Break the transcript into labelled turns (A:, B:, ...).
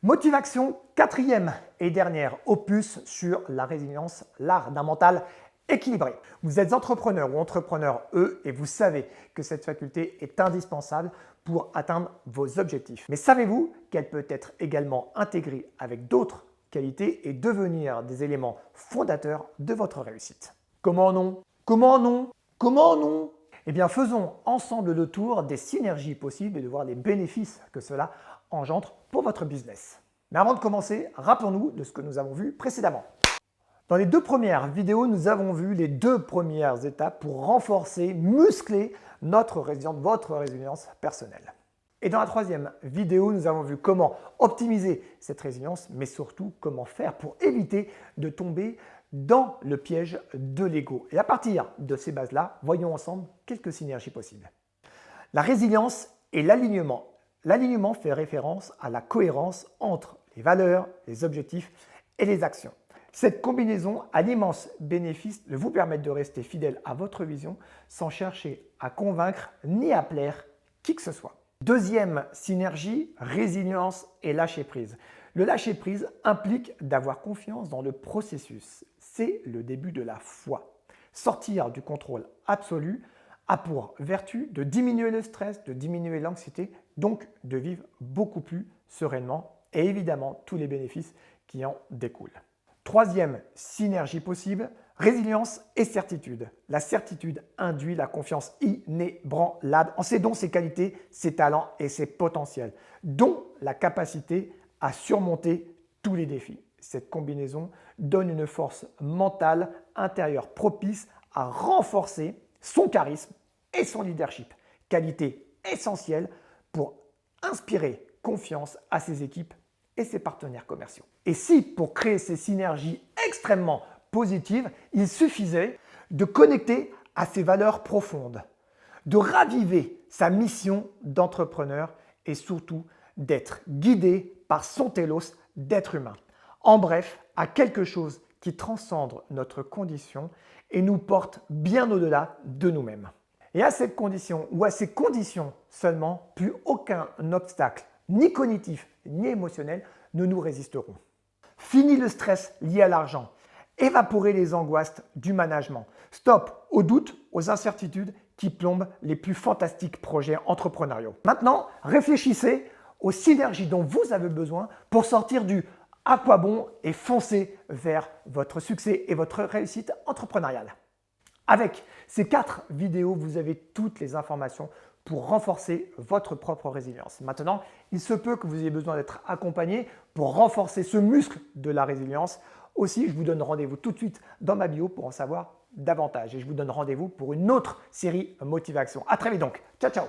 A: Motivation, quatrième et dernière opus sur la résilience, l'art d'un mental équilibré. Vous êtes entrepreneur ou entrepreneur et vous savez que cette faculté est indispensable pour atteindre vos objectifs. Mais savez-vous qu'elle peut être également intégrée avec d'autres qualités et devenir des éléments fondateurs de votre réussite? Comment non? Comment non? Comment non? Eh bien, faisons ensemble le tour des synergies possibles et de voir les bénéfices que cela engendre pour votre business. Mais avant de commencer, rappelons-nous de ce que nous avons vu précédemment. Dans les deux premières vidéos, nous avons vu les deux premières étapes pour renforcer, muscler votre résilience personnelle. Et dans la troisième vidéo, nous avons vu comment optimiser cette résilience, mais surtout comment faire pour éviter de tomber dans le piège de l'ego. Et à partir de ces bases-là, voyons ensemble quelques synergies possibles. La résilience et l'alignement. L'alignement fait référence à la cohérence entre les valeurs, les objectifs et les actions. Cette combinaison a l'immense bénéfice de vous permettre de rester fidèle à votre vision sans chercher à convaincre ni à plaire qui que ce soit. Deuxième synergie, résilience et lâcher prise. Le lâcher prise implique d'avoir confiance dans le processus. C'est le début de la foi. Sortir du contrôle absolu a pour vertu de diminuer le stress, de diminuer l'anxiété, donc de vivre beaucoup plus sereinement et évidemment tous les bénéfices qui en découlent. Troisième synergie possible, résilience et certitude. La certitude induit la confiance inébranlable en ses dons, ses qualités, ses talents et ses potentiels, dont la capacité à surmonter tous les défis. Cette combinaison donne une force mentale intérieure propice à renforcer son charisme et son leadership, qualité essentielle pour inspirer confiance à ses équipes et ses partenaires commerciaux. Et si pour créer ces synergies extrêmement positives, il suffisait de connecter à ses valeurs profondes, de raviver sa mission d'entrepreneur et surtout d'être guidé par son télos d'être humain. En bref, à quelque chose qui transcende notre condition et nous porte bien au-delà de nous-mêmes. Et à cette condition, ou à ces conditions seulement, plus aucun obstacle, ni cognitif, ni émotionnel, ne nous résisteront. Fini le stress lié à l'argent. Évaporer les angoisses du management. Stop aux doutes, aux incertitudes qui plombent les plus fantastiques projets entrepreneuriaux. Maintenant, réfléchissez aux synergies dont vous avez besoin pour sortir du « à quoi bon » et foncer vers votre succès et votre réussite entrepreneuriale. Avec ces 4 vidéos, vous avez toutes les informations pour renforcer votre propre résilience. Maintenant, il se peut que vous ayez besoin d'être accompagné pour renforcer ce muscle de la résilience. Aussi, je vous donne rendez-vous tout de suite dans ma bio pour en savoir davantage. Et je vous donne rendez-vous pour une autre série Motivation. À très vite donc. Ciao, ciao!